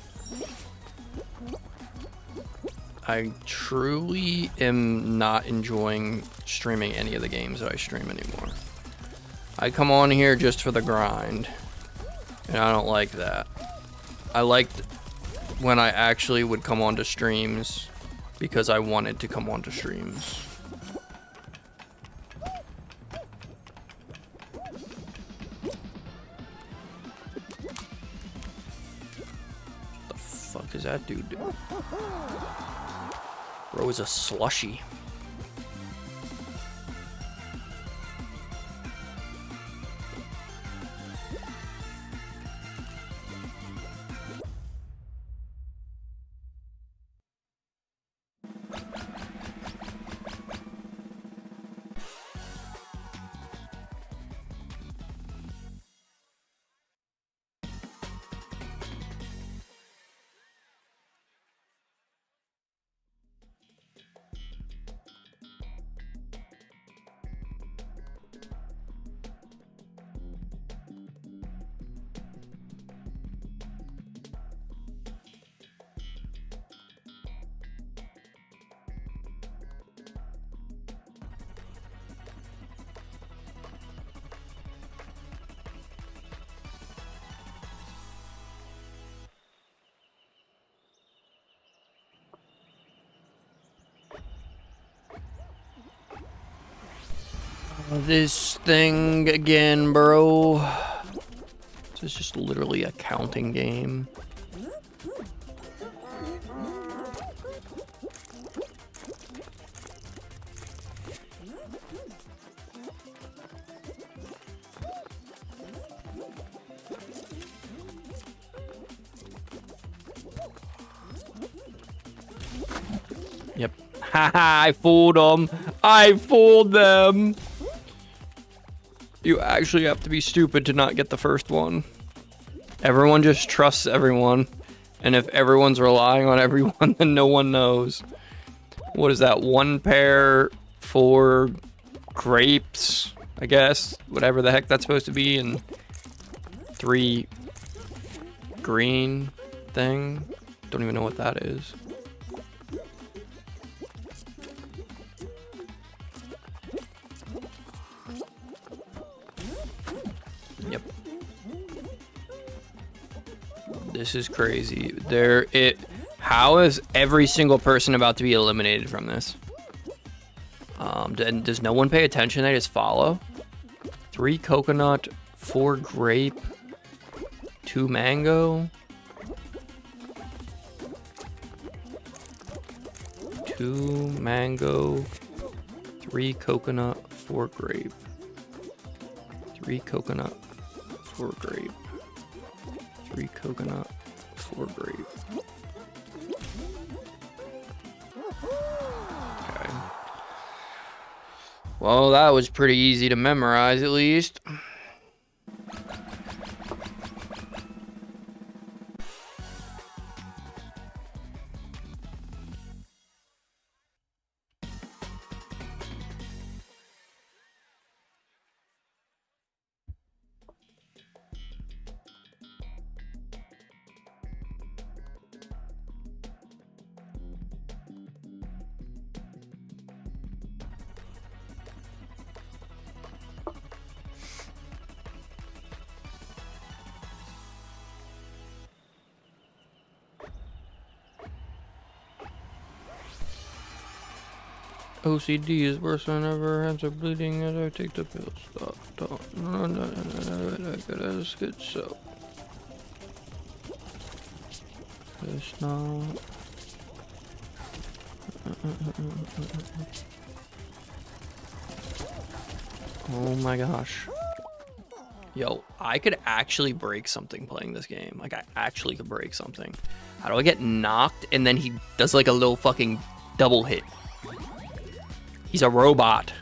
I truly am not enjoying streaming any of the games that I stream anymore. I come on here just for the grind, and I don't like that. I liked when I actually would come onto streams because I wanted to come onto streams. What the fuck is that dude doing? Bro is a slushy. This thing again, bro. This is just literally a counting game. Yep. Haha, I fooled them. I fooled them. You actually have to be stupid to not get the first one. Everyone just trusts everyone. And if everyone's relying on everyone, then no one knows. What is that? 1 pair, 4 grapes, I guess. Whatever the heck that's supposed to be. And 3 green thing. Don't even know what that is. Yep. This is crazy. How is every single person about to be eliminated from this? Does no one pay attention? They just follow. 3 coconut, 4 grape, 2 mango, 2 mango, 3 coconut, 4 grape, 3 coconut, 4 grape, 3 coconut, 4 grape. Okay. Well, that was pretty easy to memorize, at least. OCD is worse whenever hands are bleeding as I take the pills. Stop, don't. No, I gotta get so. It's not. Oh my gosh. Yo, I could actually break something playing this game. Like, I actually could break something. How do I get knocked and then he does like a little fucking double hit? He's a robot.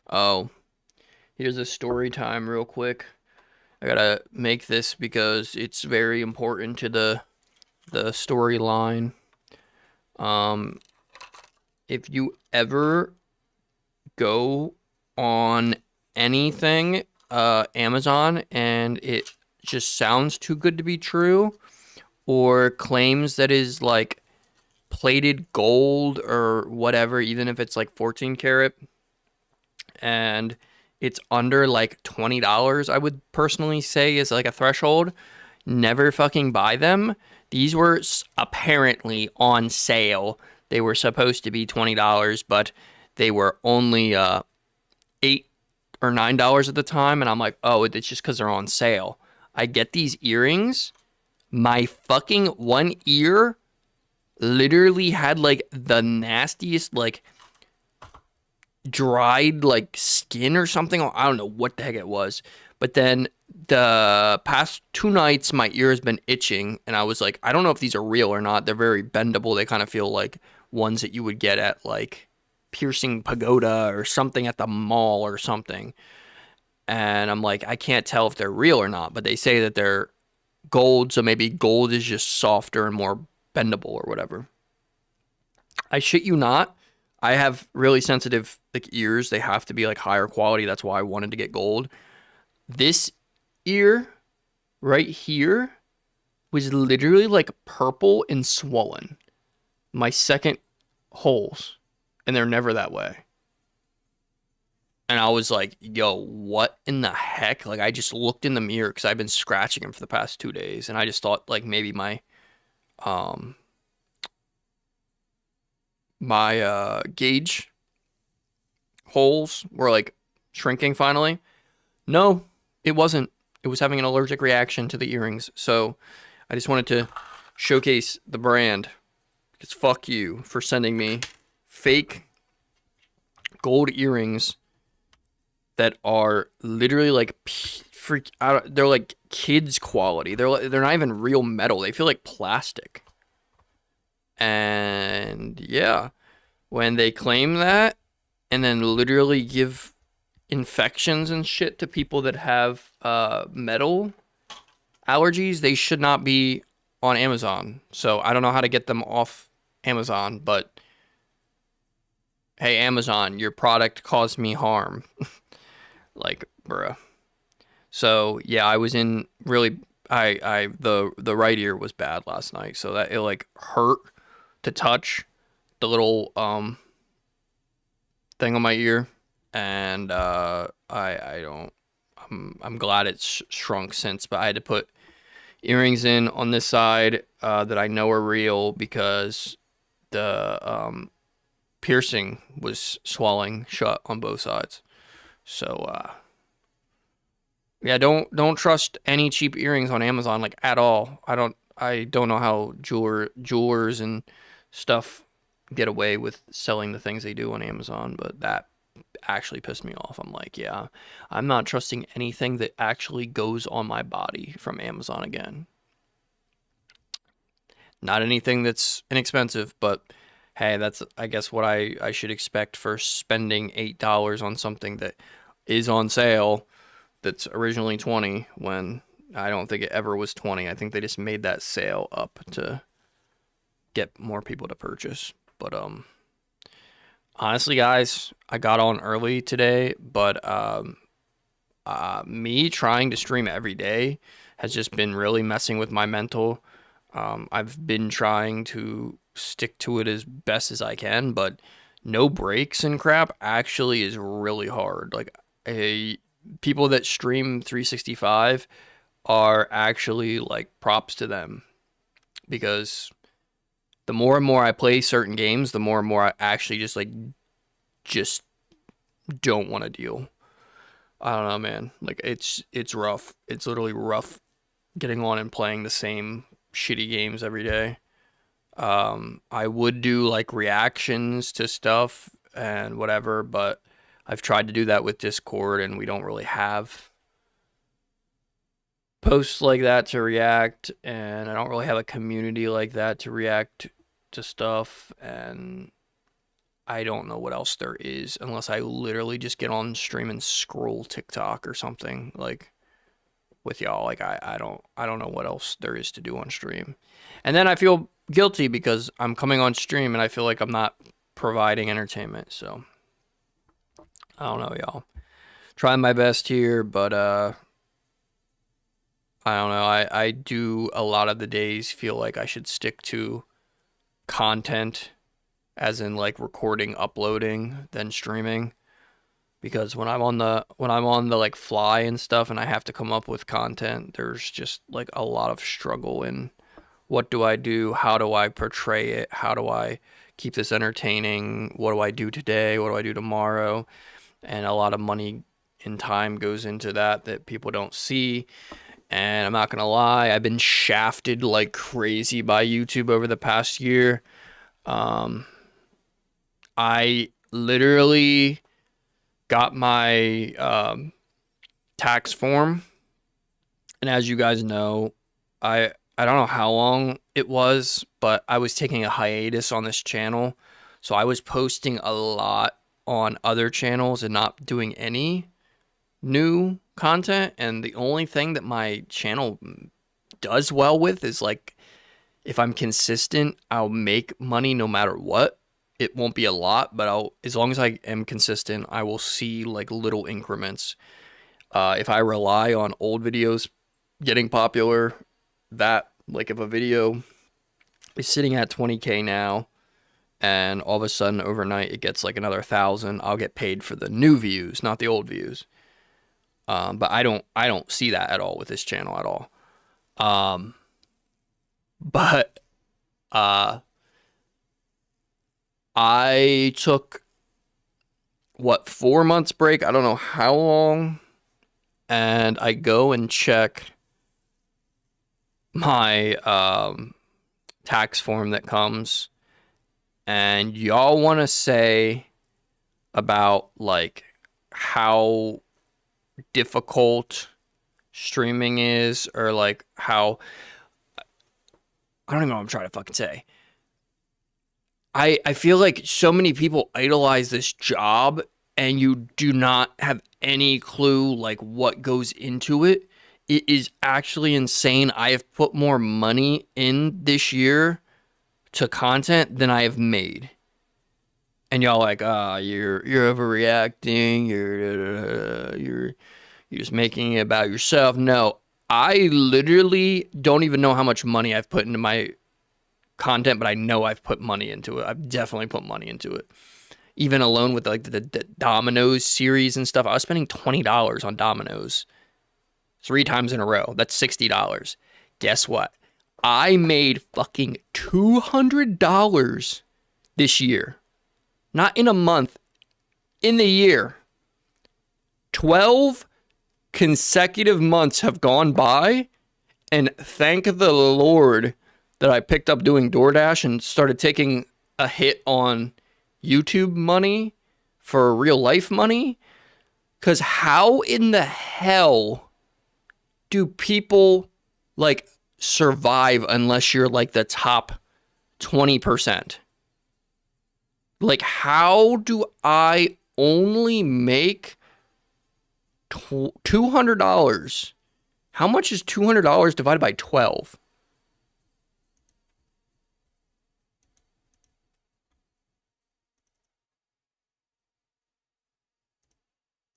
Oh, here's a story time real quick. I gotta make this because it's very important to the storyline. Um, if you ever go on anything, Amazon, and it just sounds too good to be true, or claims that is like plated gold or whatever, even if it's like 14 karat, and it's under like $20, I would personally say is like a threshold. Never fucking buy them. These were apparently on sale. They were supposed to be $20, but they were only $8 or $9 at the time. And I'm like, oh, it's just because they're on sale. I get these earrings. My fucking one ear literally had like the nastiest, like dried like skin or something. I don't know what the heck it was. But then the past 2 nights, my ear has been itching, and I was like, I don't know if these are real or not. They're very bendable. They kind of feel like ones that you would get at like Piercing Pagoda or something at the mall or something. And I'm like, I can't tell if they're real or not, but they say that they're gold, so maybe gold is just softer and more bendable or whatever. I shit you not. I have really sensitive like ears. They have to be like higher quality. That's why I wanted to get gold. This ear right here was literally like purple and swollen. My second holes, and they're never that way. And I was like, yo, what in the heck? Like, I just looked in the mirror because I've been scratching him for the past 2 days. And I just thought, like, maybe um, my gauge holes were like shrinking finally. No, it wasn't. It was having an allergic reaction to the earrings. So I just wanted to showcase the brand because fuck you for sending me fake gold earrings that are literally like freak out. They're like kids quality. They're not even real metal. They feel like plastic. And yeah, when they claim that and then literally give infections and shit to people that have metal allergies, they should not be on Amazon. So I don't know how to get them off Amazon, but hey, Amazon, your product caused me harm. Like, bruh. So yeah, I was in really I the right ear was bad last night, so that it like hurt to touch the little thing on my ear, and I don't I'm glad it's shrunk since, but I had to put earrings in on this side that I know are real because the piercing was swelling shut on both sides. So yeah, don't trust any cheap earrings on Amazon like at all. I don't know how jewelers and stuff get away with selling the things they do on Amazon, but that actually pissed me off. I'm like, yeah, I'm not trusting anything that actually goes on my body from Amazon again. Not anything that's inexpensive, but hey, that's I guess what I should expect for spending $8 on something that is on sale that's originally 20 when I don't think it ever was 20. I think they just made that sale up to get more people to purchase. But honestly guys, I got on early today, but me trying to stream every day has just been really messing with my mental. I've been trying to stick to it as best as I can, but no breaks and crap actually is really hard. Like a people that stream 365 are actually like props to them because the more and more I play certain games, the more and more I actually just don't want to deal. I don't know, man. Like it's rough. It's literally rough getting on and playing the same shitty games every day. I would do like reactions to stuff and whatever, but I've tried to do that with Discord and we don't really have posts like that to react, and I don't really have a community like that to react to stuff, and I don't know what else there is unless I literally just get on stream and scroll TikTok or something like with y'all. Like I don't know what else there is to do on stream. And then I feel guilty because I'm coming on stream and I feel like I'm not providing entertainment. So I don't know, y'all. Trying my best here, but I don't know. I do a lot of the days feel like I should stick to content, as in like recording, uploading, then streaming. Because when I'm on the like fly and stuff and I have to come up with content, there's just like a lot of struggle in what do I do? How do I portray it? How do I keep this entertaining? What do I do today? What do I do tomorrow? And a lot of money and time goes into that people don't see. And I'm not gonna lie, I've been shafted like crazy by YouTube over the past year. Um, I literally got my tax form, and as you guys know, I don't know how long it was, but I was taking a hiatus on this channel, so I was posting a lot on other channels and not doing any new content. And the only thing that my channel does well with is like if I'm consistent, I'll make money no matter what. It won't be a lot, but as long as I am consistent, I will see like little increments. If I rely on old videos getting popular, that like if a video is sitting at 20K now and all of a sudden overnight it gets like another 1,000, I'll get paid for the new views, not the old views. But I don't see that at all with this channel at all. But I took 4 months break. I don't know how long, and I go and check my tax form that comes, and y'all want to say about like how difficult streaming is, or like how I don't even know what I'm trying to fucking say. I feel like so many people idolize this job and you do not have any clue like what goes into it. It is actually insane. I have put more money in this year to content than I have made. And y'all like, you're overreacting. You're just making it about yourself. No, I literally don't even know how much money I've put into my content, but I know I've put money into it. I've definitely put money into it. Even alone with like the Dominoes series and stuff, I was spending $20 on Dominoes 3 times in a row. That's $60. Guess what? I made fucking $200 this year. Not in a month, in the year. 12 consecutive months have gone by, and thank the Lord that I picked up doing DoorDash and started taking a hit on YouTube money for real life money. Because how in the hell do people like survive unless you're like the top 20%? Like, how do I only make $200? How much is $200 divided by 12?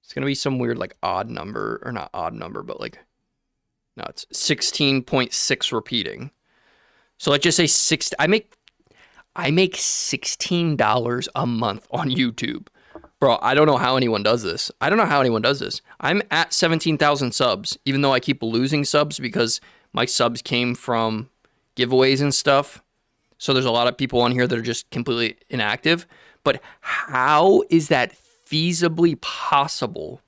It's going to be some weird, like, odd number, or not odd number, but like, no, it's 16.6 repeating. So let's just say I make $16 a month on YouTube. Bro, I don't know how anyone does this. I'm at 17,000 subs, even though I keep losing subs because my subs came from giveaways and stuff. So there's a lot of people on here that are just completely inactive. But how is that feasibly possible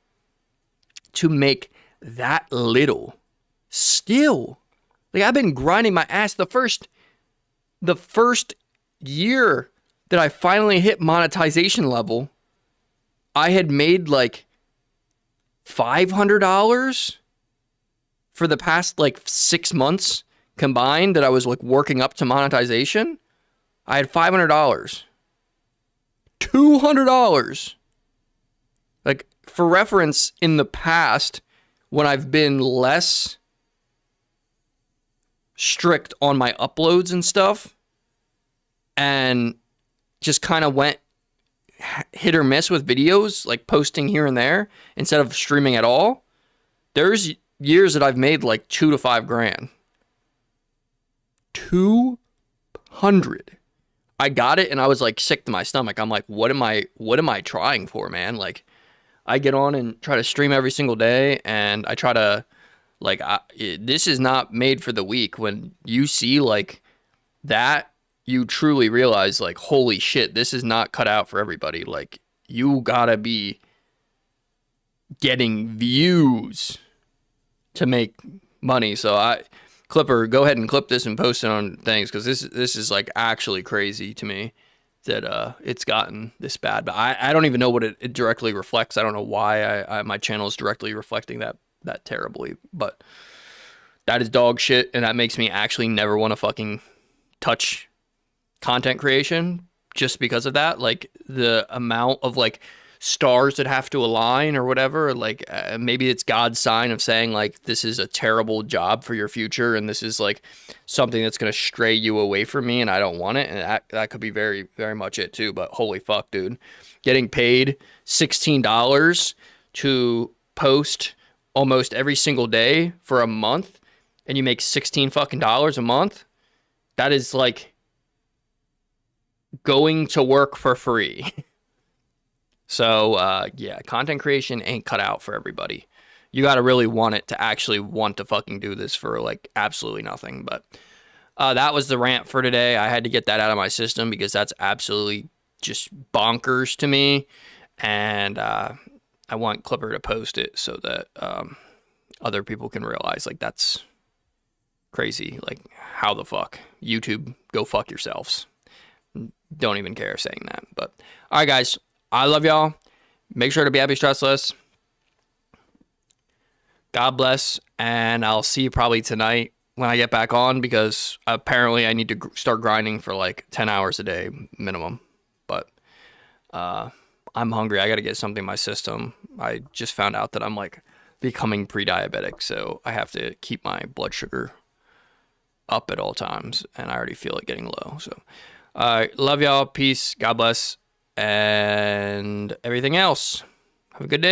to make that little still? Like, I've been grinding my ass. The first year that I finally hit monetization level, I had made like $500 for the past like 6 months combined that I was like working up to monetization. I had $500. $200. Like, for reference, in the past, when I've been less strict on my uploads and stuff, and just kind of went hit or miss with videos, like posting here and there instead of streaming at all, there's years that I've made like $2 to $5 grand. 200. I got it and I was like sick to my stomach. I'm like, what am I trying for, man? Like, I get on and try to stream every single day, and I try to, like, this is not made for the weak. When you see like that, you truly realize, like, holy shit, this is not cut out for everybody. Like, you gotta be getting views to make money. So Clipper, go ahead and clip this and post it on things, because this is like actually crazy to me that it's gotten this bad. But I don't even know what it directly reflects. I don't know why my channel is directly reflecting that terribly. But that is dog shit, and that makes me actually never want to fucking touch content creation just because of that. Like, the amount of like stars that have to align or whatever, like maybe it's God's sign of saying like, this is a terrible job for your future, and this is like something that's going to stray you away from me, and I don't want it. And that could be very, very much it too. But holy fuck, dude, getting paid $16 to post almost every single day for a month, and you make $16 fucking a month, that is like going to work for free. So, yeah, content creation ain't cut out for everybody. You got to really want it to actually want to fucking do this for, like, absolutely nothing. But that was the rant for today. I had to get that out of my system because that's absolutely just bonkers to me. And I want Clipper to post it so that other people can realize, like, that's crazy. Like, how the fuck? YouTube, go fuck yourselves. Don't even care saying that. But, all right, guys. I love y'all. Make sure to be happy, stressless. God bless. And I'll see you probably tonight when I get back on, because apparently I need to start grinding for like 10 hours a day minimum. But I'm hungry. I got to get something in my system. I just found out that I'm like becoming pre-diabetic, so I have to keep my blood sugar up at all times, and I already feel it getting low. So love y'all. Peace. God bless. And everything else. Have a good day.